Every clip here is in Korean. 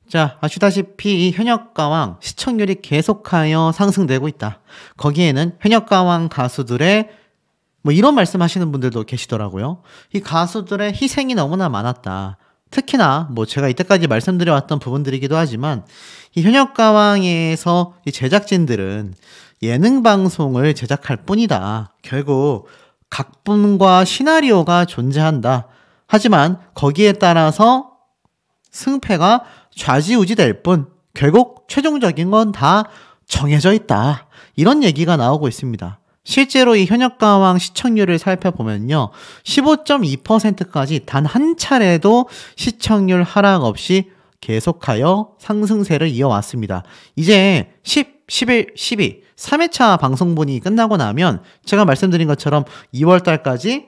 자, 아시다시피 이 현역가왕 시청률이 계속하여 상승되고 있다. 거기에는 현역가왕 가수들의 뭐 이런 말씀하시는 분들도 계시더라고요. 이 가수들의 희생이 너무나 많았다. 특히나 뭐 제가 이때까지 말씀드려왔던 부분들이기도 하지만 이 현역가왕에서 이 제작진들은 예능 방송을 제작할 뿐이다. 결국 각본과 시나리오가 존재한다. 하지만 거기에 따라서 승패가 좌지우지될 뿐 결국 최종적인 건 다 정해져 있다. 이런 얘기가 나오고 있습니다. 실제로 이 현역가왕 시청률을 살펴보면요. 15.2%까지 단 한 차례도 시청률 하락 없이 계속하여 상승세를 이어왔습니다. 이제 10, 11, 12, 3회차 방송분이 끝나고 나면 제가 말씀드린 것처럼 2월달까지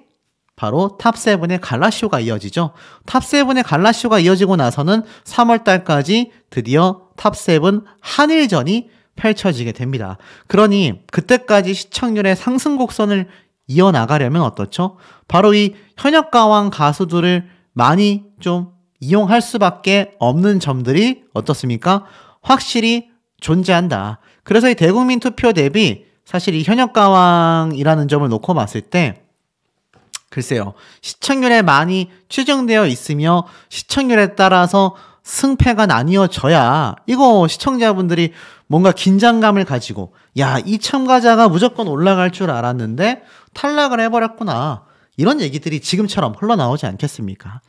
바로 탑7의 갈라쇼가 이어지죠. 탑7의 갈라쇼가 이어지고 나서는 3월달까지 드디어 탑7 한일전이 펼쳐지게 됩니다. 그러니 그때까지 시청률의 상승 곡선을 이어나가려면 어떻죠? 바로 이 현역가왕 가수들을 많이 좀 이용할 수밖에 없는 점들이 어떻습니까? 확실히 존재한다. 그래서 이 대국민 투표 대비 사실 이 현역가왕이라는 점을 놓고 봤을 때 글쎄요. 시청률에 많이 추정되어 있으며 시청률에 따라서 승패가 나뉘어져야 이거 시청자분들이 뭔가 긴장감을 가지고 야, 이 참가자가 무조건 올라갈 줄 알았는데 탈락을 해버렸구나. 이런 얘기들이 지금처럼 흘러나오지 않겠습니까?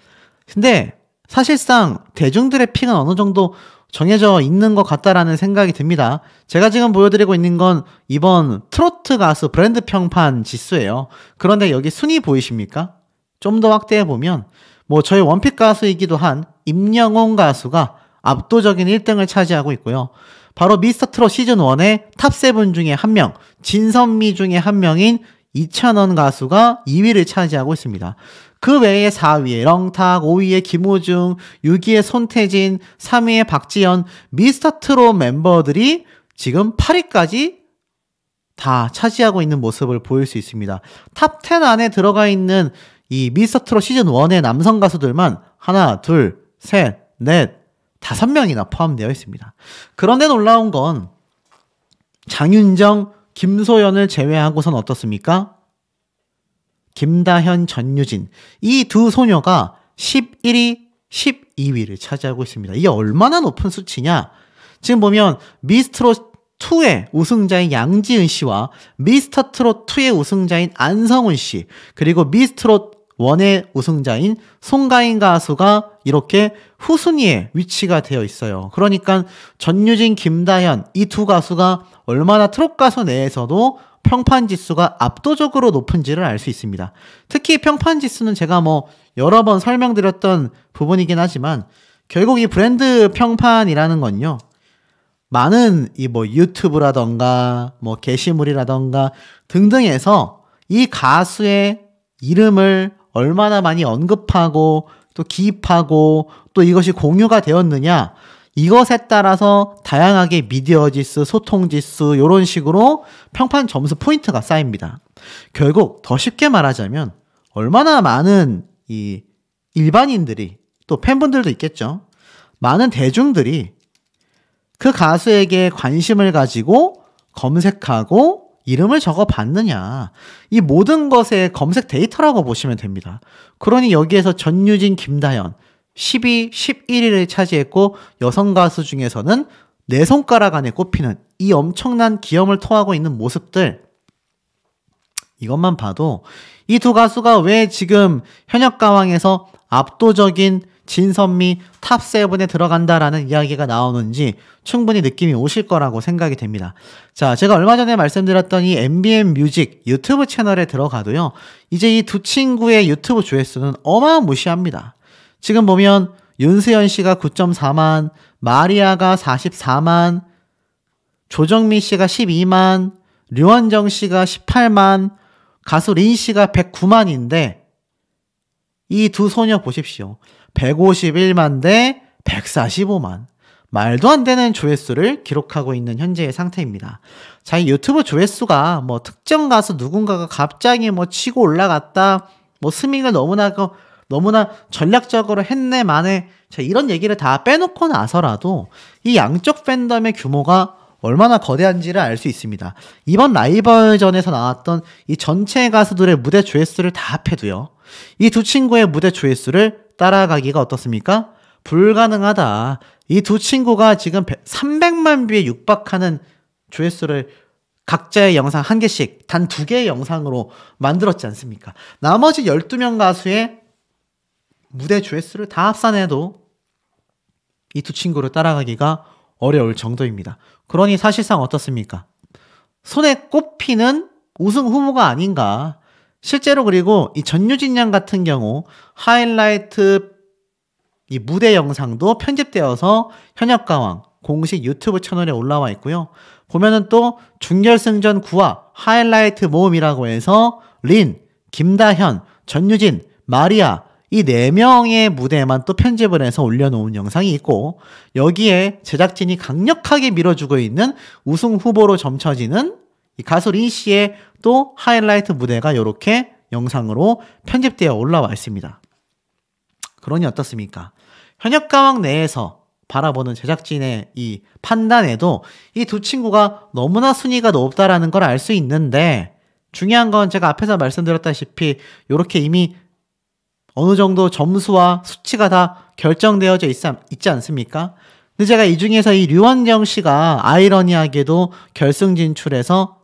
근데 사실상 대중들의 픽은 어느 정도 정해져 있는 것 같다라는 생각이 듭니다. 제가 지금 보여드리고 있는 건 이번 트로트 가수 브랜드 평판 지수예요. 그런데 여기 순위 보이십니까? 좀 더 확대해보면 뭐 저희 원픽 가수이기도 한 임영웅 가수가 압도적인 1등을 차지하고 있고요. 바로 미스터트롯 시즌1의 탑7 중에 한 명, 진선미 중에 한 명인 이찬원 가수가 2위를 차지하고 있습니다. 그 외에 4위에 렁탁, 5위에 김호중, 6위에 손태진, 3위에 박지현, 미스터트롯 멤버들이 지금 8위까지 다 차지하고 있는 모습을 보일 수 있습니다. 탑10 안에 들어가 있는 이 미스터트롯 시즌1의 남성 가수들만 하나, 둘, 셋, 넷, 5명이나 포함되어 있습니다. 그런데 놀라운 건 장윤정, 김소연을 제외하고선 어떻습니까? 김다현, 전유진 이 두 소녀가 11위, 12위를 차지하고 있습니다. 이게 얼마나 높은 수치냐? 지금 보면 미스트롯2의 우승자인 양지은 씨와 미스터트롯2의 우승자인 안성훈 씨 그리고 미스트롯1의 우승자인 송가인 가수가 이렇게 후순위에 위치가 되어 있어요. 그러니까 전유진, 김다현 이 두 가수가 얼마나 트롯 가수 내에서도 평판 지수가 압도적으로 높은지를 알 수 있습니다. 특히 평판 지수는 제가 뭐 여러 번 설명드렸던 부분이긴 하지만 결국 이 브랜드 평판이라는 건요. 많은 이 뭐 유튜브라던가 뭐 게시물이라던가 등등에서 이 가수의 이름을 얼마나 많이 언급하고 또 기입하고 또 이것이 공유가 되었느냐 이것에 따라서 다양하게 미디어 지수, 소통 지수 이런 식으로 평판 점수 포인트가 쌓입니다. 결국 더 쉽게 말하자면 얼마나 많은 이 일반인들이 또 팬분들도 있겠죠. 많은 대중들이 그 가수에게 관심을 가지고 검색하고 이름을 적어봤느냐. 이 모든 것의 검색 데이터라고 보시면 됩니다. 그러니 여기에서 전유진, 김다현 12, 11위를 차지했고 여성 가수 중에서는 4손가락 안에 꼽히는 이 엄청난 기염을 토하고 있는 모습들 이것만 봐도 이 두 가수가 왜 지금 현역가왕에서 압도적인 진선미 탑7에 들어간다라는 이야기가 나오는지 충분히 느낌이 오실 거라고 생각이 됩니다. 자, 제가 얼마 전에 말씀드렸던 이 MBM 뮤직 유튜브 채널에 들어가도요. 이제 이 두 친구의 유튜브 조회수는 어마무시합니다. 지금 보면 윤수연 씨가 9.4만, 마리아가 44만, 조정미 씨가 12만, 류원정 씨가 18만, 가수 린 씨가 109만인데 이 두 소녀 보십시오. 151만 대 145만. 말도 안 되는 조회수를 기록하고 있는 현재의 상태입니다. 자, 이 유튜브 조회수가 뭐 특정 가수 누군가가 갑자기 뭐 치고 올라갔다, 뭐 스밍을 너무나 너무나 전략적으로 했네 마네 이런 얘기를 다 빼놓고 나서라도 이 양쪽 팬덤의 규모가 얼마나 거대한지를 알 수 있습니다. 이번 라이벌전에서 나왔던 이 전체 가수들의 무대 조회수를 다 합해도요. 이 두 친구의 무대 조회수를 따라가기가 어떻습니까? 불가능하다. 이 두 친구가 지금 300만 뷰에 육박하는 조회수를 각자의 영상 한 개씩 단 2개의 영상으로 만들었지 않습니까? 나머지 12명 가수의 무대 조회수를 다 합산해도 이 두 친구를 따라가기가 어려울 정도입니다. 그러니 사실상 어떻습니까? 손에 꼽히는 우승 후보가 아닌가. 실제로 그리고 이 전유진 양 같은 경우 하이라이트 이 무대 영상도 편집되어서 현역가왕 공식 유튜브 채널에 올라와 있고요. 보면은 또 준결승전 9화 하이라이트 모음이라고 해서 린, 김다현, 전유진, 마리아 이 4명의 무대에만 또 편집을 해서 올려놓은 영상이 있고 여기에 제작진이 강력하게 밀어주고 있는 우승 후보로 점쳐지는 이 가수 린 씨의 또 하이라이트 무대가 이렇게 영상으로 편집되어 올라와 있습니다. 그러니 어떻습니까? 현역가왕 내에서 바라보는 제작진의 이 판단에도 이 두 친구가 너무나 순위가 높다라는 걸 알 수 있는데 중요한 건 제가 앞에서 말씀드렸다시피 이렇게 이미 어느 정도 점수와 수치가 다 결정되어져 있지 않습니까? 근데 제가 이 중에서 이 류원정 씨가 아이러니하게도 결승 진출해서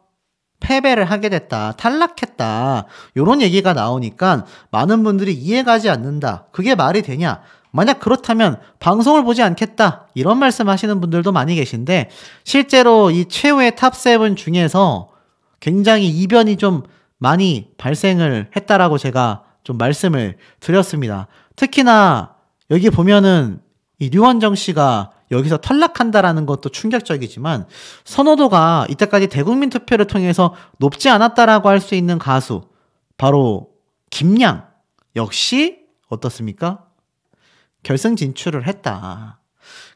패배를 하게 됐다, 탈락했다 이런 얘기가 나오니까 많은 분들이 이해가지 않는다. 그게 말이 되냐? 만약 그렇다면 방송을 보지 않겠다 이런 말씀하시는 분들도 많이 계신데 실제로 이 최후의 탑7 중에서 굉장히 이변이 좀 많이 발생을 했다라고 제가 좀 말씀을 드렸습니다. 특히나 여기 보면은 이 류원정 씨가 여기서 탈락한다라는 것도 충격적이지만 선호도가 이때까지 대국민 투표를 통해서 높지 않았다라고 할 수 있는 가수 바로 김양 역시 어떻습니까? 결승 진출을 했다.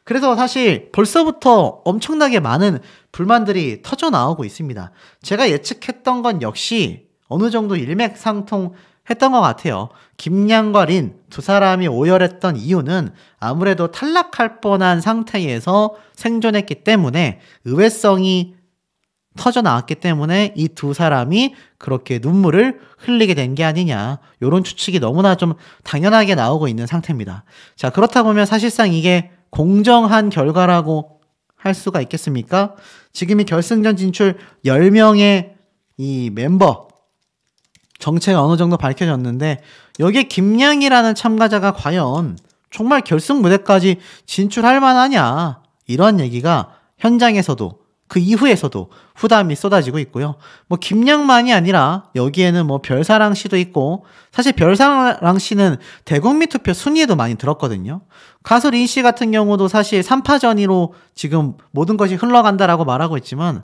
그래서 사실 벌써부터 엄청나게 많은 불만들이 터져 나오고 있습니다. 제가 예측했던 건 역시 어느 정도 일맥상통했던 것 같아요. 김양과 린 두 사람이 오열했던 이유는 아무래도 탈락할 뻔한 상태에서 생존했기 때문에 의외성이 터져 나왔기 때문에 이 두 사람이 그렇게 눈물을 흘리게 된 게 아니냐 이런 추측이 너무나 좀 당연하게 나오고 있는 상태입니다. 자, 그렇다 보면 사실상 이게 공정한 결과라고 할 수가 있겠습니까? 지금 이 결승전 진출 10명의 이 멤버 정체가 어느 정도 밝혀졌는데 여기에 김양이라는 참가자가 과연 정말 결승 무대까지 진출할 만하냐 이런 얘기가 현장에서도 그 이후에서도 후담이 쏟아지고 있고요. 뭐 김양만이 아니라 여기에는 뭐 별사랑 씨도 있고 사실 별사랑 씨는 대국민 투표 순위에도 많이 들었거든요. 가수 린 씨 같은 경우도 사실 3파전으로 지금 모든 것이 흘러간다라고 말하고 있지만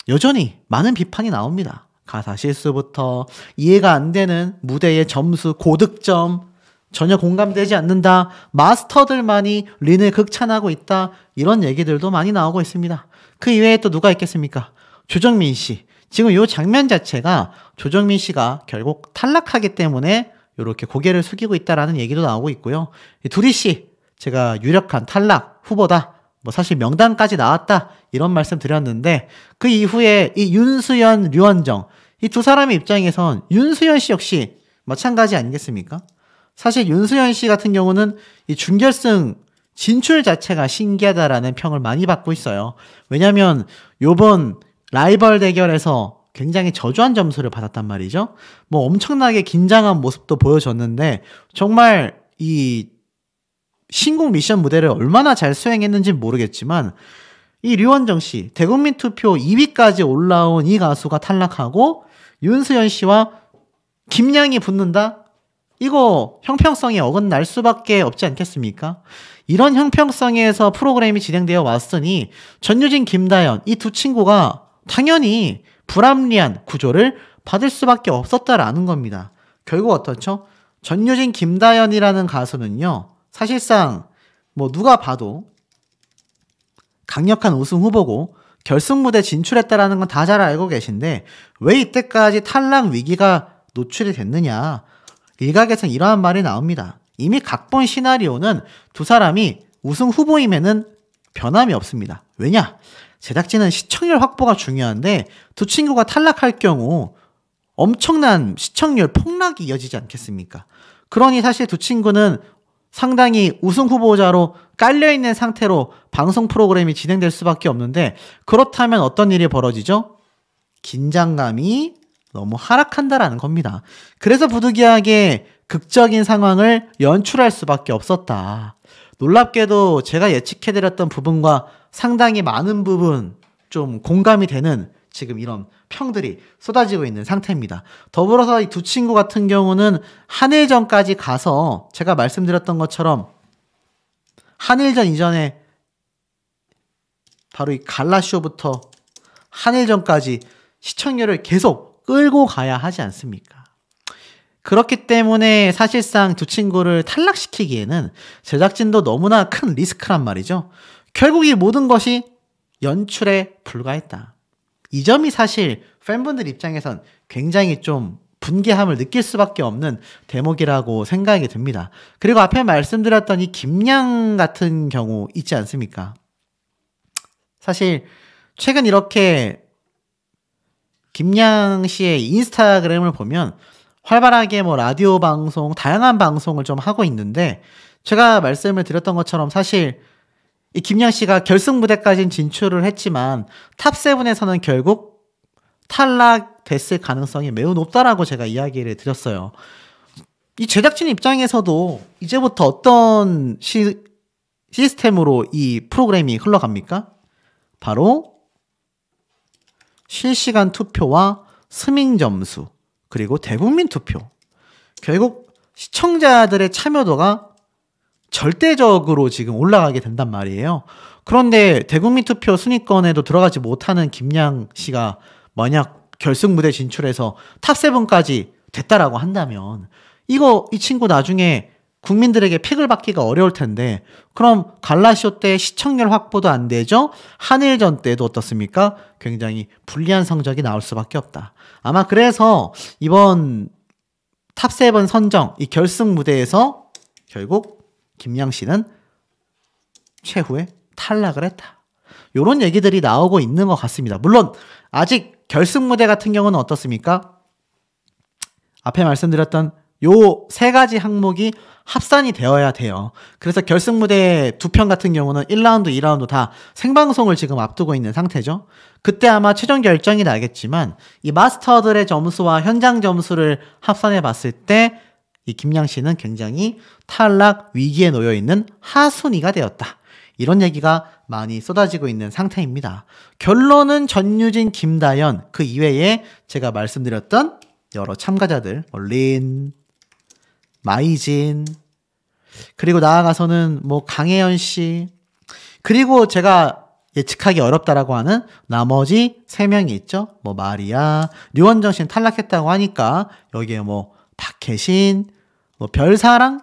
여전히 많은 비판이 나옵니다. 가사 실수부터 이해가 안 되는 무대의 점수, 고득점, 전혀 공감되지 않는다, 마스터들만이 린을 극찬하고 있다 이런 얘기들도 많이 나오고 있습니다. 그 이외에 또 누가 있겠습니까? 조정민 씨. 지금 이 장면 자체가 조정민 씨가 결국 탈락하기 때문에 이렇게 고개를 숙이고 있다라는 얘기도 나오고 있고요. 두리 씨, 제가 유력한 탈락 후보다. 뭐 사실 명단까지 나왔다 이런 말씀 드렸는데 그 이후에 이 윤수연, 류원정 이 두 사람의 입장에선 윤수연 씨 역시 마찬가지 아니겠습니까? 사실 윤수연 씨 같은 경우는 이 준결승 진출 자체가 신기하다라는 평을 많이 받고 있어요. 왜냐면 요번 라이벌 대결에서 굉장히 저조한 점수를 받았단 말이죠. 뭐 엄청나게 긴장한 모습도 보여줬는데 정말 이 신곡 미션 무대를 얼마나 잘 수행했는지 모르겠지만 이 류원정 씨 대국민 투표 2위까지 올라온 이 가수가 탈락하고 윤수연 씨와 김양이 붙는다? 이거 형평성에 어긋날 수밖에 없지 않겠습니까? 이런 형평성에서 프로그램이 진행되어 왔으니 전유진, 김다현 이 두 친구가 당연히 불합리한 구조를 받을 수밖에 없었다라는 겁니다. 결국 어떻죠? 전유진, 김다현이라는 가수는요. 사실상 뭐 누가 봐도 강력한 우승 후보고 결승 무대 진출했다라는 건 다 잘 알고 계신데 왜 이때까지 탈락 위기가 노출이 됐느냐? 일각에선 이러한 말이 나옵니다. 이미 각본 시나리오는 두 사람이 우승 후보임에는 변함이 없습니다. 왜냐? 제작진은 시청률 확보가 중요한데 두 친구가 탈락할 경우 엄청난 시청률 폭락이 이어지지 않겠습니까? 그러니 사실 두 친구는 상당히 우승 후보자로 깔려있는 상태로 방송 프로그램이 진행될 수밖에 없는데, 그렇다면 어떤 일이 벌어지죠? 긴장감이 너무 하락한다라는 겁니다. 그래서 부득이하게 극적인 상황을 연출할 수밖에 없었다. 놀랍게도 제가 예측해드렸던 부분과 상당히 많은 부분 좀 공감이 되는 지금 이런 평들이 쏟아지고 있는 상태입니다. 더불어서 이 두 친구 같은 경우는 한일전까지 가서 제가 말씀드렸던 것처럼 한일전 이전에 바로 이 갈라쇼부터 한일전까지 시청률을 계속 끌고 가야 하지 않습니까? 그렇기 때문에 사실상 두 친구를 탈락시키기에는 제작진도 너무나 큰 리스크란 말이죠. 결국 이 모든 것이 연출에 불과했다. 이 점이 사실 팬분들 입장에선 굉장히 좀 분개함을 느낄 수밖에 없는 대목이라고 생각이 듭니다. 그리고 앞에 말씀드렸던 이 김양 같은 경우 있지 않습니까? 사실 최근 이렇게 김양 씨의 인스타그램을 보면 활발하게 뭐 라디오 방송, 다양한 방송을 좀 하고 있는데, 제가 말씀을 드렸던 것처럼 사실 이 김양 씨가 결승 무대까지는 진출을 했지만 탑7에서는 결국 탈락됐을 가능성이 매우 높다라고 제가 이야기를 드렸어요. 이 제작진 입장에서도 이제부터 어떤 시스템으로 이 프로그램이 흘러갑니까? 바로 실시간 투표와 스밍 점수, 그리고 대국민 투표. 결국 시청자들의 참여도가 절대적으로 지금 올라가게 된단 말이에요. 그런데 대국민 투표 순위권에도 들어가지 못하는 김양 씨가 만약 결승 무대 진출해서 탑7까지 됐다라고 한다면 이 친구 나중에 국민들에게 픽을 받기가 어려울 텐데, 그럼 갈라쇼 때 시청률 확보도 안 되죠? 한일전 때도 어떻습니까? 굉장히 불리한 성적이 나올 수밖에 없다. 아마 그래서 이번 탑7 선정, 이 결승 무대에서 결국 김양 씨는 최후에 탈락을 했다. 이런 얘기들이 나오고 있는 것 같습니다. 물론 아직 결승 무대 같은 경우는 어떻습니까? 앞에 말씀드렸던 요 세 가지 항목이 합산이 되어야 돼요. 그래서 결승 무대 2편 같은 경우는 1라운드, 2라운드 다 생방송을 지금 앞두고 있는 상태죠. 그때 아마 최종 결정이 나겠지만 이 마스터들의 점수와 현장 점수를 합산해 봤을 때 이 김양 씨는 굉장히 탈락 위기에 놓여 있는 하순위가 되었다. 이런 얘기가 많이 쏟아지고 있는 상태입니다. 결론은 전유진, 김다연, 그 이외에 제가 말씀드렸던 여러 참가자들, 린, 마이진, 그리고 나아가서는 뭐 강혜연 씨, 그리고 제가 예측하기 어렵다라고 하는 나머지 3명이 있죠. 뭐 마리아, 류원정 씨는 탈락했다고 하니까 여기에 뭐 박혜신, 뭐 별사랑,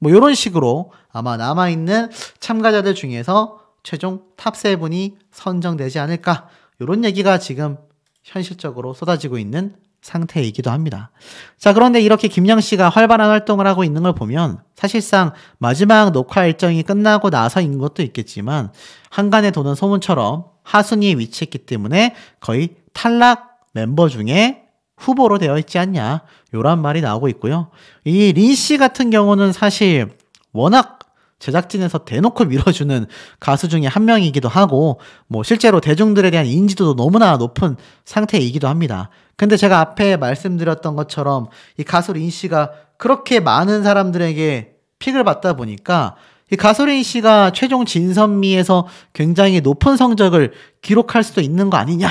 뭐 이런 식으로 아마 남아있는 참가자들 중에서 최종 탑7이 선정되지 않을까, 이런 얘기가 지금 현실적으로 쏟아지고 있는 상태이기도 합니다. 자, 그런데 이렇게 김양 씨가 활발한 활동을 하고 있는 걸 보면 사실상 마지막 녹화 일정이 끝나고 나서인 것도 있겠지만 한간에 도는 소문처럼 하순위에 위치했기 때문에 거의 탈락 멤버 중에 후보로 되어 있지 않냐, 요런 말이 나오고 있고요. 이 린 씨 같은 경우는 사실 워낙 제작진에서 대놓고 밀어주는 가수 중에 한 명이기도 하고, 뭐 실제로 대중들에 대한 인지도도 너무나 높은 상태이기도 합니다. 근데 제가 앞에 말씀드렸던 것처럼 이 가수 린 씨가 그렇게 많은 사람들에게 픽을 받다 보니까 이 가수 린 씨가 최종 진선미에서 굉장히 높은 성적을 기록할 수도 있는 거 아니냐,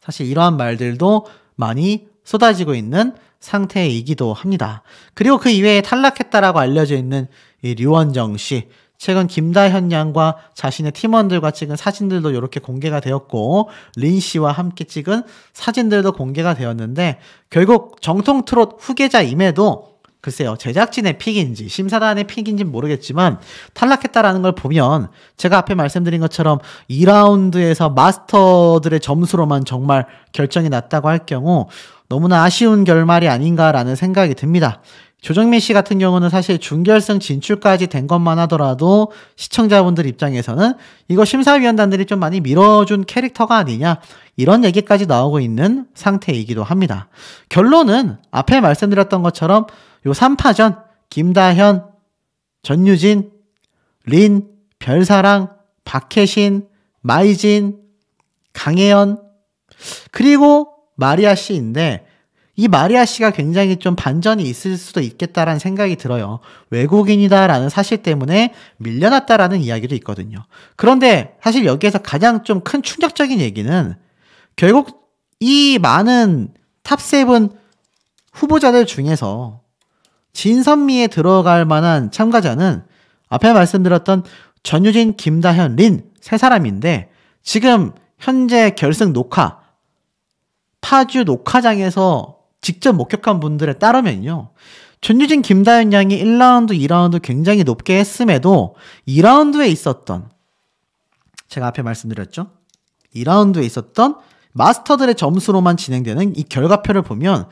사실 이러한 말들도 많이 쏟아지고 있는 상태이기도 합니다. 그리고 그 이외에 탈락했다라고 알려져 있는 이 류원정 씨, 최근 김다현 양과 자신의 팀원들과 찍은 사진들도 이렇게 공개가 되었고, 린 씨와 함께 찍은 사진들도 공개가 되었는데, 결국 정통 트롯 후계자임에도 글쎄요, 제작진의 픽인지 심사단의 픽인지 모르겠지만 탈락했다라는 걸 보면 제가 앞에 말씀드린 것처럼 2라운드에서 마스터들의 점수로만 정말 결정이 났다고 할 경우 너무나 아쉬운 결말이 아닌가라는 생각이 듭니다. 조정민 씨 같은 경우는 사실 준결승 진출까지 된 것만 하더라도 시청자분들 입장에서는 이거 심사위원단들이 좀 많이 밀어준 캐릭터가 아니냐, 이런 얘기까지 나오고 있는 상태이기도 합니다. 결론은 앞에 말씀드렸던 것처럼 요 3파전 김다현, 전유진, 린, 별사랑, 박혜신, 마이진, 강혜연, 그리고 마리아 씨인데, 이 마리아 씨가 굉장히 좀 반전이 있을 수도 있겠다라는 생각이 들어요. 외국인이다라는 사실 때문에 밀려났다라는 이야기도 있거든요. 그런데 사실 여기에서 가장 좀 큰 충격적인 얘기는 결국 이 많은 탑7 후보자들 중에서 진선미에 들어갈 만한 참가자는 앞에 말씀드렸던 전유진, 김다현, 린 세 사람인데, 지금 현재 결승 녹화, 파주 녹화장에서 직접 목격한 분들에 따르면요, 전유진, 김다현 양이 1라운드, 2라운드 굉장히 높게 했음에도 2라운드에 있었던, 제가 앞에 말씀드렸죠, 2라운드에 있었던 마스터들의 점수로만 진행되는 이 결과표를 보면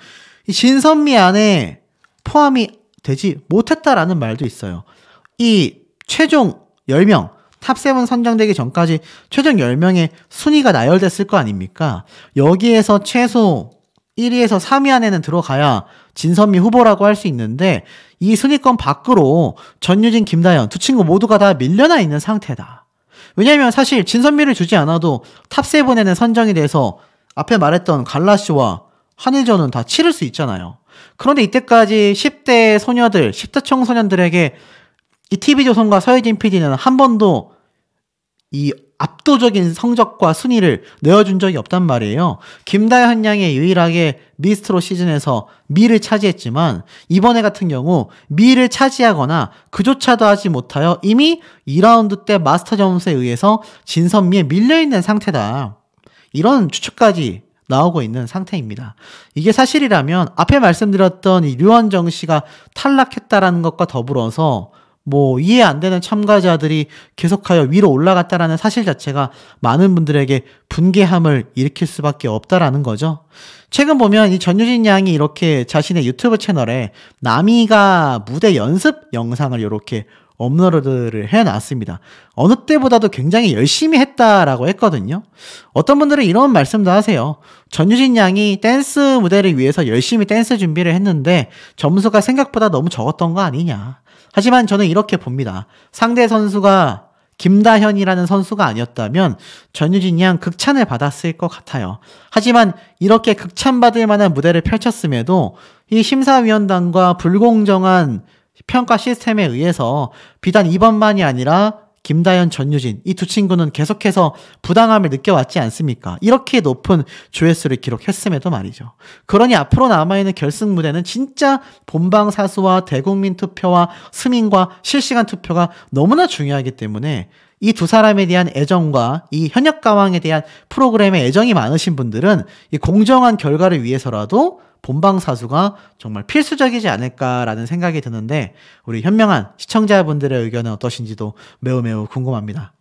이 진선미 안에 포함이 되지 못했다라는 말도 있어요. 이 최종 10명, 탑7 선정되기 전까지 최종 10명의 순위가 나열됐을 거 아닙니까? 여기에서 최소 1위에서 3위 안에는 들어가야 진선미 후보라고 할 수 있는데, 이 순위권 밖으로 전유진, 김다현 두 친구 모두가 다 밀려나 있는 상태다. 왜냐면 사실 진선미를 주지 않아도 탑7에는 선정이 돼서 앞에 말했던 갈라쇼와 한일전은 다 치를 수 있잖아요. 그런데 이때까지 10대 소녀들, 10대 청소년들에게 이 TV조선과 서혜진 PD는 한 번도 이 압도적인 성적과 순위를 내어준 적이 없단 말이에요. 김다현 양이 유일하게 미스트롯 시즌에서 미를 차지했지만, 이번에 같은 경우 미를 차지하거나 그조차도 하지 못하여 이미 2라운드 때 마스터 점수에 의해서 진선미에 밀려있는 상태다, 이런 추측까지 나오고 있는 상태입니다. 이게 사실이라면 앞에 말씀드렸던 이 류원정 씨가 탈락했다라는 것과 더불어서 뭐 이해 안 되는 참가자들이 계속하여 위로 올라갔다라는 사실 자체가 많은 분들에게 분개함을 일으킬 수밖에 없다라는 거죠. 최근 보면 이 전유진 양이 이렇게 자신의 유튜브 채널에 남이가 무대 연습 영상을 이렇게 업로드를 해놨습니다. 어느 때보다도 굉장히 열심히 했다라고 했거든요. 어떤 분들은 이런 말씀도 하세요. 전유진 양이 댄스 무대를 위해서 열심히 댄스 준비를 했는데 점수가 생각보다 너무 적었던 거 아니냐. 하지만 저는 이렇게 봅니다. 상대 선수가 김다현이라는 선수가 아니었다면 전유진 양 극찬을 받았을 것 같아요. 하지만 이렇게 극찬받을 만한 무대를 펼쳤음에도 이 심사위원단과 불공정한 평가 시스템에 의해서 비단 이번만이 아니라 김다현, 전유진 이 두 친구는 계속해서 부당함을 느껴왔지 않습니까? 이렇게 높은 조회수를 기록했음에도 말이죠. 그러니 앞으로 남아있는 결승 무대는 진짜 본방사수와 대국민 투표와 스민과 실시간 투표가 너무나 중요하기 때문에 이 두 사람에 대한 애정과 이 현역가왕에 대한 프로그램에 애정이 많으신 분들은 이 공정한 결과를 위해서라도 본방사수가 정말 필수적이지 않을까라는 생각이 드는데, 우리 현명한 시청자분들의 의견은 어떠신지도 매우 매우 궁금합니다.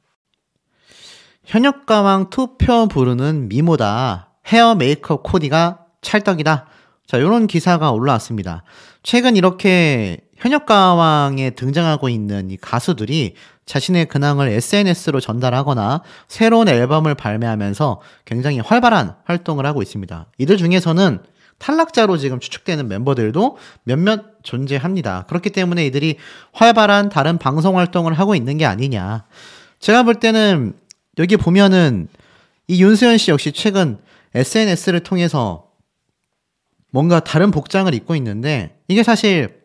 현역가왕 투표 부르는 미모다. 헤어 메이크업 코디가 찰떡이다. 자, 이런 기사가 올라왔습니다. 최근 이렇게 현역가왕에 등장하고 있는 이 가수들이 자신의 근황을 SNS로 전달하거나 새로운 앨범을 발매하면서 굉장히 활발한 활동을 하고 있습니다. 이들 중에서는 탈락자로 지금 추측되는 멤버들도 몇몇 존재합니다. 그렇기 때문에 이들이 활발한 다른 방송 활동을 하고 있는 게 아니냐. 제가 볼 때는 여기 보면은 이 윤수연 씨 역시 최근 SNS를 통해서 뭔가 다른 복장을 입고 있는데, 이게 사실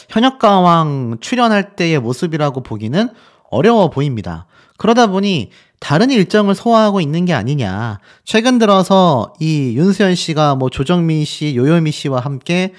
현역가왕 출연할 때의 모습이라고 보기는 어려워 보입니다. 그러다 보니 다른 일정을 소화하고 있는 게 아니냐. 최근 들어서 이 윤수연 씨가 뭐 조정민 씨, 요요미 씨와 함께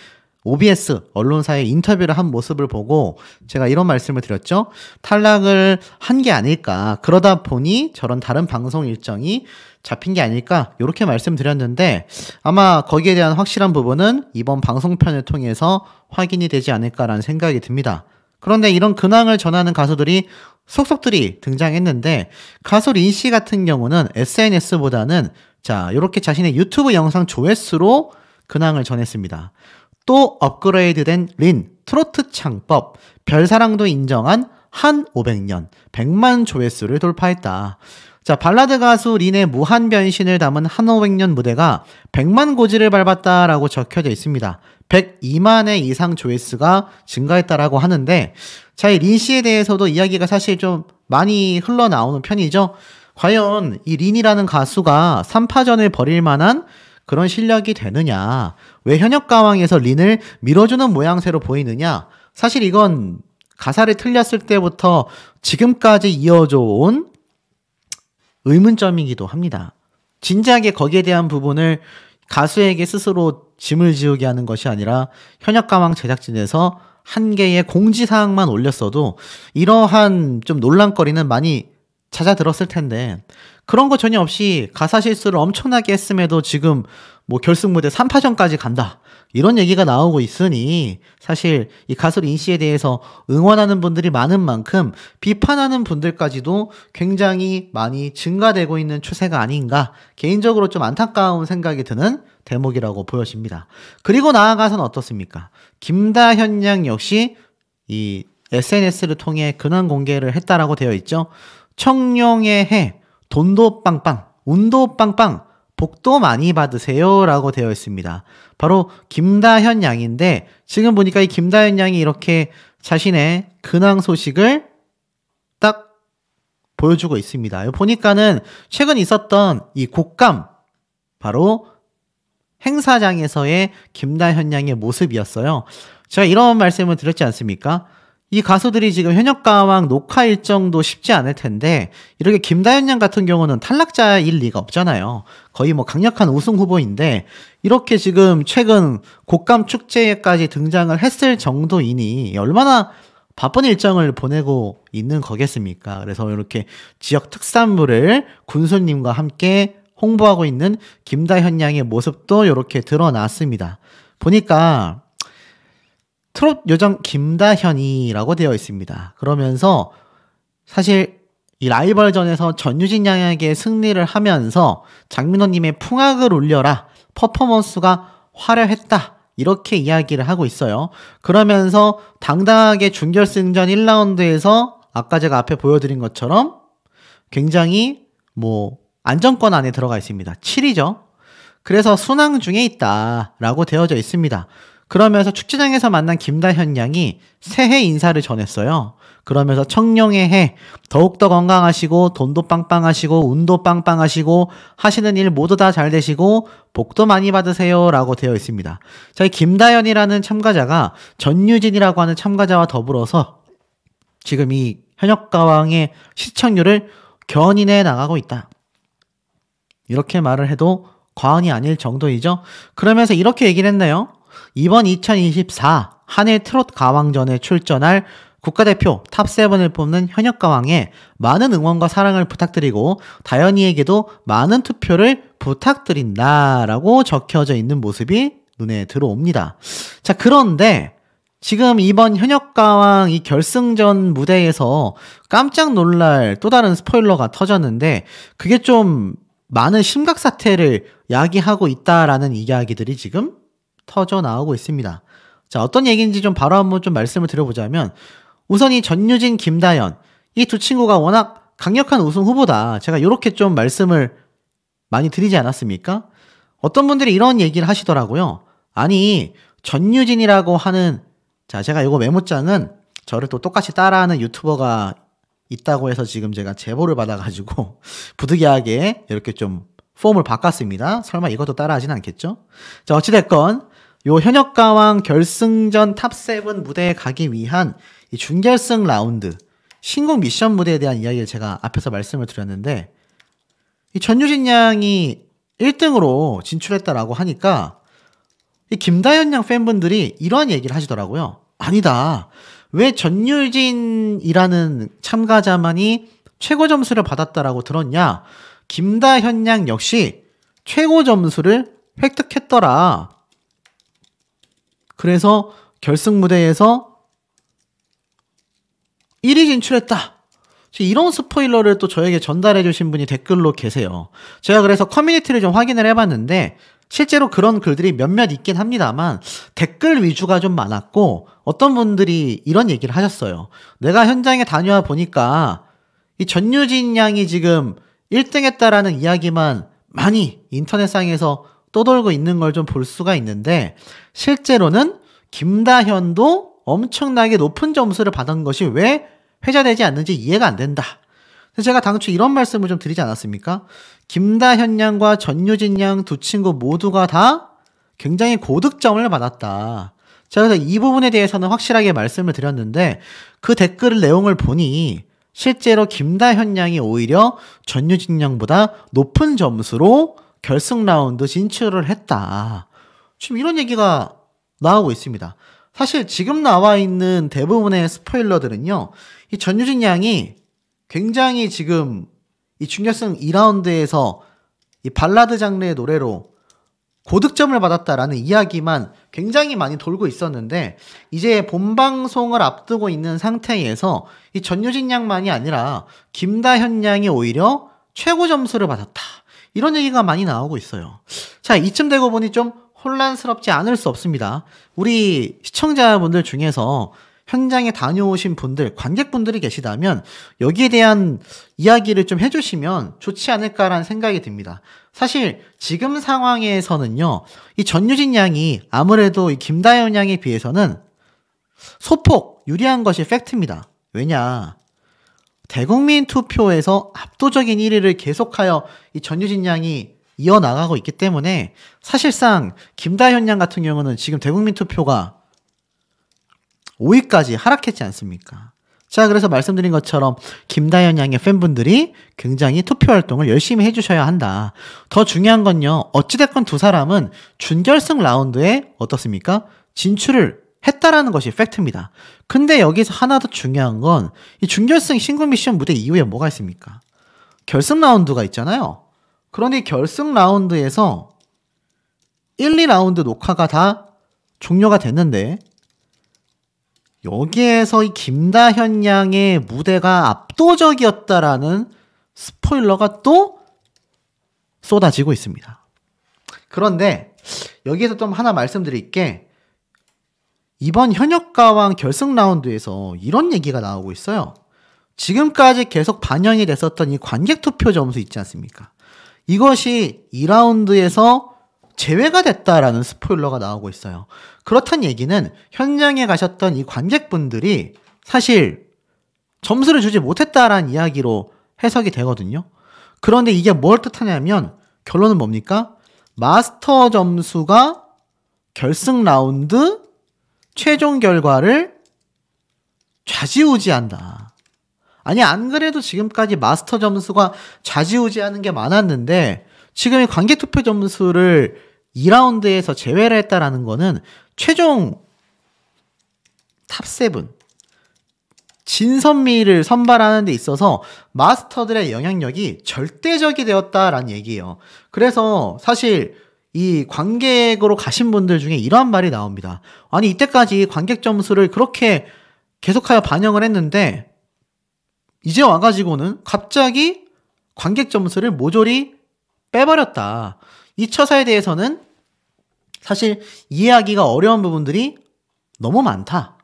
OBS 언론사에 인터뷰를 한 모습을 보고 제가 이런 말씀을 드렸죠. 탈락을 한 게 아닐까. 그러다 보니 저런 다른 방송 일정이 잡힌 게 아닐까. 이렇게 말씀드렸는데 아마 거기에 대한 확실한 부분은 이번 방송편을 통해서 확인이 되지 않을까라는 생각이 듭니다. 그런데 이런 근황을 전하는 가수들이 속속들이 등장했는데 가수 린 씨 같은 경우는 SNS보다는 자, 이렇게 자신의 유튜브 영상 조회수로 근황을 전했습니다. 또 업그레이드된 린, 트로트 창법, 별사랑도 인정한 한 500년, 100만 조회수를 돌파했다. 자, 발라드 가수 린의 무한 변신을 담은 한 500년 무대가 100만 고지를 밟았다라고 적혀져 있습니다. 102만회 이상 조회수가 증가했다라고 하는데, 자, 이 린 씨에 대해서도 이야기가 사실 좀 많이 흘러나오는 편이죠. 과연 이 린이라는 가수가 3파전을 벌일 만한 그런 실력이 되느냐, 왜 현역가왕에서 린을 밀어주는 모양새로 보이느냐, 사실 이건 가사를 틀렸을 때부터 지금까지 이어져 온 의문점이기도 합니다. 진지하게 거기에 대한 부분을 가수에게 스스로 짐을 지우게 하는 것이 아니라 현역가왕 제작진에서 한 개의 공지사항만 올렸어도 이러한 좀 논란거리는 많이 잦아들었을 텐데 그런 거 전혀 없이 가사 실수를 엄청나게 했음에도 지금 뭐 결승 무대 3파전까지 간다 이런 얘기가 나오고 있으니 사실 이 가수 린 씨에 대해서 응원하는 분들이 많은 만큼 비판하는 분들까지도 굉장히 많이 증가되고 있는 추세가 아닌가, 개인적으로 좀 안타까운 생각이 드는 대목이라고 보여집니다. 그리고 나아가서는 어떻습니까? 김다현 양 역시 이 SNS를 통해 근황 공개를 했다라고 되어 있죠. 청룡의 해, 돈도 빵빵, 운도 빵빵, 복도 많이 받으세요 라고 되어 있습니다. 바로 김다현 양인데 지금 보니까 이 김다현 양이 이렇게 자신의 근황 소식을 딱 보여주고 있습니다. 보니까는 최근 있었던 이 곡감, 바로 행사장에서의 김다현 양의 모습이었어요. 제가 이런 말씀을 드렸지 않습니까? 이 가수들이 지금 현역가왕 녹화 일정도 쉽지 않을 텐데 이렇게 김다현 양 같은 경우는 탈락자일 리가 없잖아요. 거의 뭐 강력한 우승 후보인데 이렇게 지금 최근 곡감 축제에까지 등장을 했을 정도이니 얼마나 바쁜 일정을 보내고 있는 거겠습니까? 그래서 이렇게 지역 특산물을 군수님과 함께 홍보하고 있는 김다현 양의 모습도 이렇게 드러났습니다. 보니까 트롯 요정 김다현이라고 되어 있습니다. 그러면서 사실 이 라이벌전에서 전유진 양에게 승리를 하면서 장민호님의 풍악을 울려라, 퍼포먼스가 화려했다, 이렇게 이야기를 하고 있어요. 그러면서 당당하게 준결승전 1라운드에서 아까 제가 앞에 보여드린 것처럼 굉장히 뭐 안정권 안에 들어가 있습니다. 7위죠. 그래서 순항 중에 있다라고 되어져 있습니다. 그러면서 축제장에서 만난 김다현 양이 새해 인사를 전했어요. 그러면서 청룡의 해, 더욱더 건강하시고 돈도 빵빵하시고 운도 빵빵하시고 하시는 일 모두 다 잘 되시고 복도 많이 받으세요 라고 되어 있습니다. 자, 이 김다현이라는 참가자가 전유진이라고 하는 참가자와 더불어서 지금 이 현역가왕의 시청률을 견인해 나가고 있다, 이렇게 말을 해도 과언이 아닐 정도이죠. 그러면서 이렇게 얘기를 했네요. 이번 2024 한일 트롯 가왕전에 출전할 국가대표 탑7을 뽑는 현역가왕에 많은 응원과 사랑을 부탁드리고 다현이에게도 많은 투표를 부탁드린다라고 적혀져 있는 모습이 눈에 들어옵니다. 자, 그런데 지금 이번 현역가왕 이 결승전 무대에서 깜짝 놀랄 또 다른 스포일러가 터졌는데 그게 좀 많은 심각사태를 야기하고 있다라는 이야기들이 지금 터져 나오고 있습니다. 자, 어떤 얘기인지 좀 바로 한번 좀 말씀을 드려보자면 우선 이 전유진, 김다현 이 두 친구가 워낙 강력한 우승 후보다, 제가 이렇게 좀 말씀을 많이 드리지 않았습니까? 어떤 분들이 이런 얘기를 하시더라고요. 아니 전유진이라고 하는, 자, 제가 이거 메모장은 저를 또 똑같이 따라하는 유튜버가 있다고 해서 지금 제가 제보를 받아가지고 부득이하게 이렇게 좀 폼을 바꿨습니다. 설마 이것도 따라하진 않겠죠? 자, 어찌됐건 요 현역가왕 결승전 탑7 무대에 가기 위한 이 준결승 라운드 신곡 미션 무대에 대한 이야기를 제가 앞에서 말씀을 드렸는데 이 전유진 양이 1등으로 진출했다라고 하니까 이 김다현 양 팬분들이 이러한 얘기를 하시더라고요. 아니다. 왜 전유진이라는 참가자만이 최고 점수를 받았다라고 들었냐? 김다현 양 역시 최고 점수를 획득했더라. 그래서 결승 무대에서 1위 진출했다. 이런 스포일러를 또 저에게 전달해 주신 분이 댓글로 계세요. 제가 그래서 커뮤니티를 좀 확인을 해봤는데 실제로 그런 글들이 몇몇 있긴 합니다만 댓글 위주가 좀 많았고 어떤 분들이 이런 얘기를 하셨어요. 내가 현장에 다녀와 보니까 이 전유진 양이 지금 1등 했다라는 이야기만 많이 인터넷상에서 떠돌고 있는 걸 좀 볼 수가 있는데 실제로는 김다현도 엄청나게 높은 점수를 받은 것이 왜 회자되지 않는지 이해가 안 된다. 그래서 제가 당초 이런 말씀을 좀 드리지 않았습니까? 김다현 양과 전유진 양 두 친구 모두가 다 굉장히 고득점을 받았다. 제가 그래서 이 부분에 대해서는 확실하게 말씀을 드렸는데 그 댓글 내용을 보니 실제로 김다현 양이 오히려 전유진 양보다 높은 점수로 결승 라운드 진출을 했다. 지금 이런 얘기가 나오고 있습니다. 사실 지금 나와 있는 대부분의 스포일러들은요. 이 전유진 양이 굉장히 지금 이 준결승 2라운드에서 이 발라드 장르의 노래로 고득점을 받았다라는 이야기만 굉장히 많이 돌고 있었는데 이제 본방송을 앞두고 있는 상태에서 이 전유진 양만이 아니라 김다현 양이 오히려 최고 점수를 받았다. 이런 얘기가 많이 나오고 있어요. 자, 이쯤 되고 보니 좀 혼란스럽지 않을 수 없습니다. 우리 시청자분들 중에서 현장에 다녀오신 분들, 관객분들이 계시다면 여기에 대한 이야기를 좀 해주시면 좋지 않을까라는 생각이 듭니다. 사실 지금 상황에서는요, 이 전유진 양이 아무래도 이 김다현 양에 비해서는 소폭 유리한 것이 팩트입니다. 왜냐? 대국민 투표에서 압도적인 1위를 계속하여 이 전유진 양이 이어나가고 있기 때문에 사실상 김다현 양 같은 경우는 지금 대국민 투표가 5위까지 하락했지 않습니까? 자, 그래서 말씀드린 것처럼 김다현 양의 팬분들이 굉장히 투표 활동을 열심히 해주셔야 한다. 더 중요한 건요, 어찌됐건 두 사람은 준결승 라운드에 어떻습니까? 진출을 했다라는 것이 팩트입니다. 근데 여기서 하나 더 중요한 건 이 준결승 신구 미션 무대 이후에 뭐가 있습니까? 결승 라운드가 있잖아요. 그런데 결승 라운드에서 1, 2라운드 녹화가 다 종료가 됐는데 여기에서 이 김다현 양의 무대가 압도적이었다라는 스포일러가 또 쏟아지고 있습니다. 그런데 여기에서 좀 하나 말씀드릴 게 이번 현역가왕 결승 라운드에서 이런 얘기가 나오고 있어요. 지금까지 계속 반영이 됐었던 이 관객 투표 점수 있지 않습니까? 이것이 2라운드에서 제외가 됐다라는 스포일러가 나오고 있어요. 그렇단 얘기는 현장에 가셨던 이 관객분들이 사실 점수를 주지 못했다라는 이야기로 해석이 되거든요. 그런데 이게 뭘 뜻하냐면 결론은 뭡니까? 마스터 점수가 결승 라운드 최종 결과를 좌지우지한다. 아니, 안 그래도 지금까지 마스터 점수가 좌지우지하는 게 많았는데 지금 이 관객 투표 점수를 2라운드에서 제외를 했다라는 거는 최종 탑7 진선미를 선발하는 데 있어서 마스터들의 영향력이 절대적이 되었다라는 얘기예요. 그래서 사실 이 관객으로 가신 분들 중에 이러한 말이 나옵니다. 아니, 이때까지 관객 점수를 그렇게 계속하여 반영을 했는데 이제 와가지고는 갑자기 관객 점수를 모조리 빼버렸다. 이 처사에 대해서는 사실 이해하기가 어려운 부분들이 너무 많다.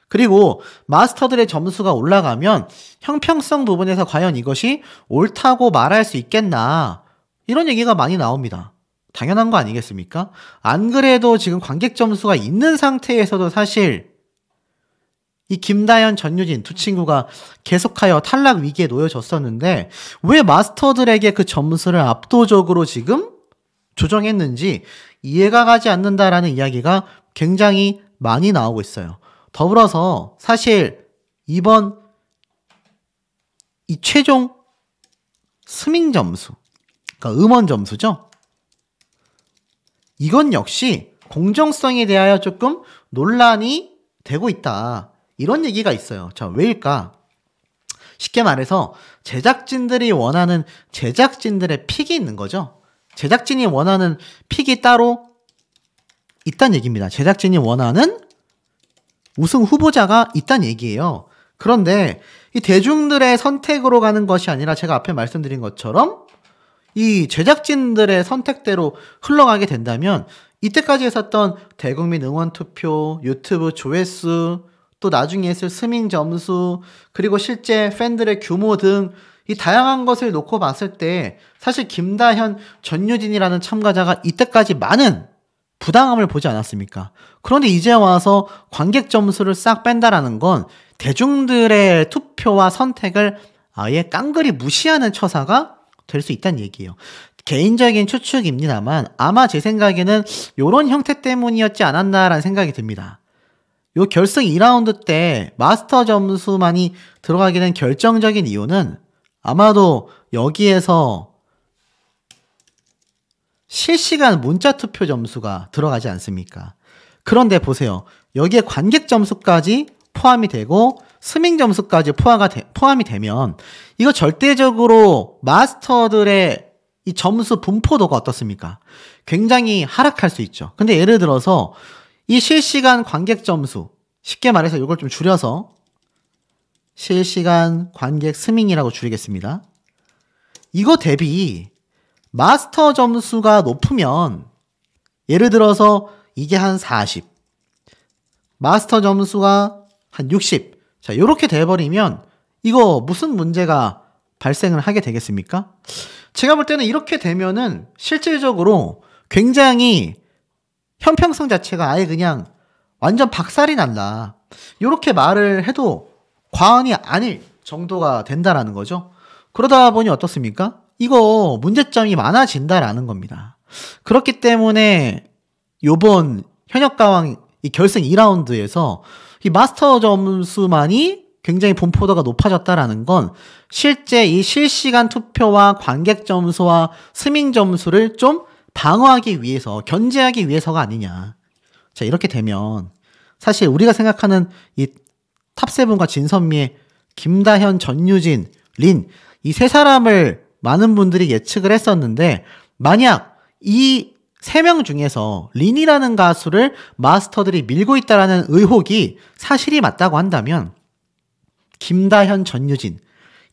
그리고 마스터들의 점수가 올라가면 형평성 부분에서 과연 이것이 옳다고 말할 수 있겠나, 이런 얘기가 많이 나옵니다. 당연한 거 아니겠습니까? 안 그래도 지금 관객 점수가 있는 상태에서도 사실 이 김다현, 전유진 두 친구가 계속하여 탈락 위기에 놓여졌었는데 왜 마스터들에게 그 점수를 압도적으로 지금 조정했는지 이해가 가지 않는다라는 이야기가 굉장히 많이 나오고 있어요. 더불어서 사실 이번 이 최종 스밍 점수, 그러니까 음원 점수죠. 이건 역시 공정성에 대하여 조금 논란이 되고 있다. 이런 얘기가 있어요. 자, 왜일까? 쉽게 말해서 제작진들이 원하는 제작진들의 픽이 있는 거죠. 제작진이 원하는 픽이 따로 있다는 얘기입니다. 제작진이 원하는 우승 후보자가 있다는 얘기예요. 그런데 이 대중들의 선택으로 가는 것이 아니라 제가 앞에 말씀드린 것처럼 이 제작진들의 선택대로 흘러가게 된다면 이때까지 했었던 대국민 응원투표, 유튜브 조회수, 또 나중에 했을 스밍 점수, 그리고 실제 팬들의 규모 등 이 다양한 것을 놓고 봤을 때 사실 김다현, 전유진이라는 참가자가 이때까지 많은 부당함을 보지 않았습니까? 그런데 이제 와서 관객 점수를 싹 뺀다라는 건 대중들의 투표와 선택을 아예 깡그리 무시하는 처사가 될 수 있다는 얘기예요. 개인적인 추측입니다만 아마 제 생각에는 이런 형태 때문이었지 않았나라는 생각이 듭니다. 요 결승 2라운드 때 마스터 점수만이 들어가게 된 결정적인 이유는 아마도 여기에서 실시간 문자 투표 점수가 들어가지 않습니까? 그런데 보세요. 여기에 관객 점수까지 포함이 되고 스밍 점수까지 포함이 되면 이거 절대적으로 마스터들의 이 점수 분포도가 어떻습니까? 굉장히 하락할 수 있죠. 근데 예를 들어서 이 실시간 관객 점수, 쉽게 말해서 이걸 좀 줄여서 실시간 관객 스밍이라고 줄이겠습니다. 이거 대비 마스터 점수가 높으면 예를 들어서 이게 한 40, 마스터 점수가 한 60, 자 이렇게 돼버리면 이거 무슨 문제가 발생을 하게 되겠습니까? 제가 볼 때는 이렇게 되면은 실질적으로 굉장히 형평성 자체가 아예 그냥 완전 박살이 난다. 이렇게 말을 해도 과언이 아닐 정도가 된다라는 거죠. 그러다 보니 어떻습니까? 이거 문제점이 많아진다라는 겁니다. 그렇기 때문에 요번 현역가왕 이 결승 2라운드에서 이 마스터 점수만이 굉장히 분포도가 높아졌다라는 건 실제 이 실시간 투표와 관객 점수와 스밍 점수를 좀 방어하기 위해서, 견제하기 위해서가 아니냐. 자, 이렇게 되면 사실 우리가 생각하는 이 탑7과 진선미의 김다현, 전유진, 린, 이 세 사람을 많은 분들이 예측을 했었는데 만약 이 3명 중에서 린이라는 가수를 마스터들이 밀고 있다라는 의혹이 사실이 맞다고 한다면 김다현, 전유진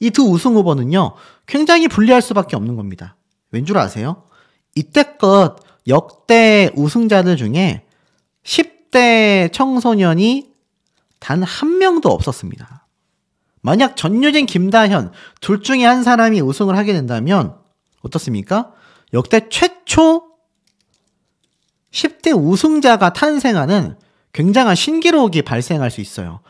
이 두 우승 후보는요 굉장히 불리할 수밖에 없는 겁니다. 왠 줄 아세요? 이때껏 역대 우승자들 중에 10대 청소년이 단 한 명도 없었습니다. 만약 전유진, 김다현 둘 중에 한 사람이 우승을 하게 된다면 어떻습니까? 역대 최초 10대 우승자가 탄생하는 굉장한 신기록이 발생할 수 있어요.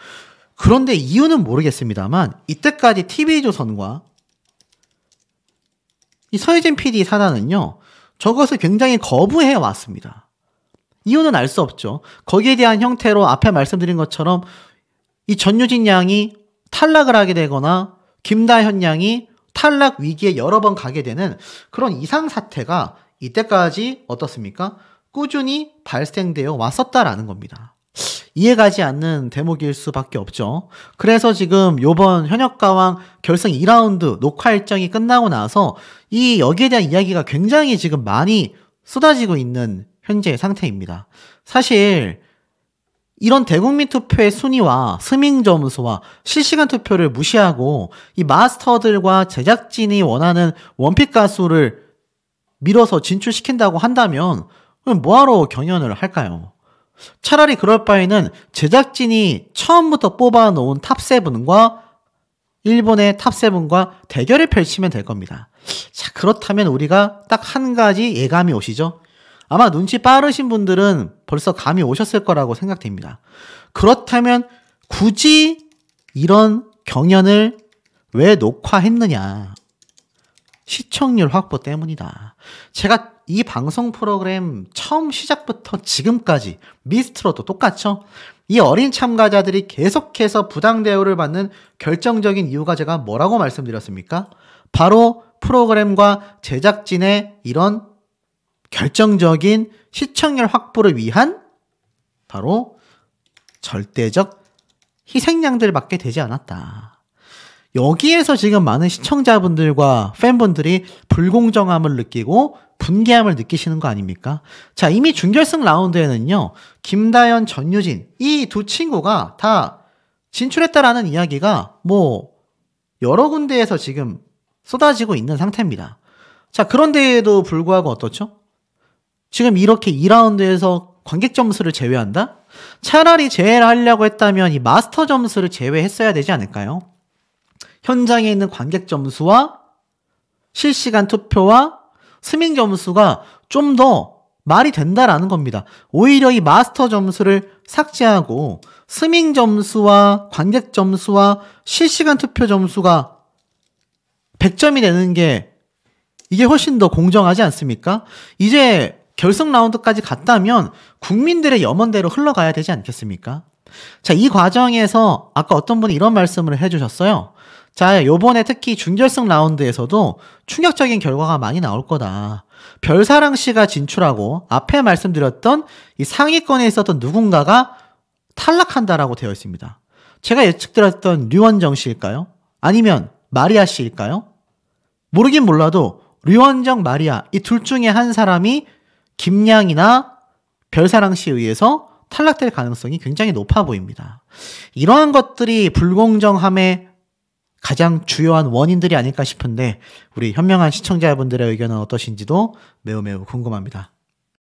그런데 이유는 모르겠습니다만 이때까지 TV조선과 이 서혜진 PD 사단은요 저것을 굉장히 거부해 왔습니다. 이유는 알 수 없죠. 거기에 대한 형태로 앞에 말씀드린 것처럼 이 전유진 양이 탈락을 하게 되거나 김다현 양이 탈락 위기에 여러 번 가게 되는 그런 이상 사태가 이때까지 어떻습니까? 꾸준히 발생되어 왔었다라는 겁니다. 이해가지 않는 대목일 수밖에 없죠. 그래서 지금 요번 현역가왕 결승 2라운드 녹화 일정이 끝나고 나서 이 여기에 대한 이야기가 굉장히 지금 많이 쏟아지고 있는 현재 상태입니다. 사실 이런 대국민 투표의 순위와 스밍 점수와 실시간 투표를 무시하고 이 마스터들과 제작진이 원하는 원픽 가수를 밀어서 진출시킨다고 한다면 그럼 뭐하러 경연을 할까요? 차라리 그럴 바에는 제작진이 처음부터 뽑아놓은 탑7과 일본의 탑7과 대결을 펼치면 될 겁니다. 자, 그렇다면 우리가 딱 한 가지 예감이 오시죠? 아마 눈치 빠르신 분들은 벌써 감이 오셨을 거라고 생각됩니다. 그렇다면 굳이 이런 경연을 왜 녹화했느냐? 시청률 확보 때문이다. 제가 이 방송 프로그램 처음 시작부터 지금까지 미스트로도 똑같죠? 이 어린 참가자들이 계속해서 부당 대우를 받는 결정적인 이유가 제가 뭐라고 말씀드렸습니까? 바로 프로그램과 제작진의 이런 결정적인 시청률 확보를 위한 바로 절대적 희생양들밖에 되지 않았다. 여기에서 지금 많은 시청자분들과 팬분들이 불공정함을 느끼고 분개함을 느끼시는 거 아닙니까? 자, 이미 준결승 라운드에는요, 김다연, 전유진 이 두 친구가 다 진출했다라는 이야기가 뭐 여러 군데에서 지금 쏟아지고 있는 상태입니다. 자, 그런데에도 불구하고 어떻죠? 지금 이렇게 2라운드에서 관객 점수를 제외한다? 차라리 제외를 하려고 했다면 이 마스터 점수를 제외했어야 되지 않을까요? 현장에 있는 관객 점수와 실시간 투표와 스밍 점수가 좀 더 말이 된다라는 겁니다. 오히려 이 마스터 점수를 삭제하고 스밍 점수와 관객 점수와 실시간 투표 점수가 100점이 되는 게 이게 훨씬 더 공정하지 않습니까? 이제 결승 라운드까지 갔다면 국민들의 염원대로 흘러가야 되지 않겠습니까? 자, 이 과정에서 아까 어떤 분이 이런 말씀을 해주셨어요. 자, 요번에 특히 준결승 라운드에서도 충격적인 결과가 많이 나올 거다. 별사랑 씨가 진출하고 앞에 말씀드렸던 이 상위권에 있었던 누군가가 탈락한다라고 되어 있습니다. 제가 예측드렸던 류원정 씨일까요? 아니면 마리아 씨일까요? 모르긴 몰라도 류원정, 마리아 이 둘 중에 한 사람이 김양이나 별사랑 씨에 의해서 탈락될 가능성이 굉장히 높아 보입니다. 이러한 것들이 불공정함의 가장 주요한 원인들이 아닐까 싶은데 우리 현명한 시청자분들의 의견은 어떠신지도 매우 궁금합니다.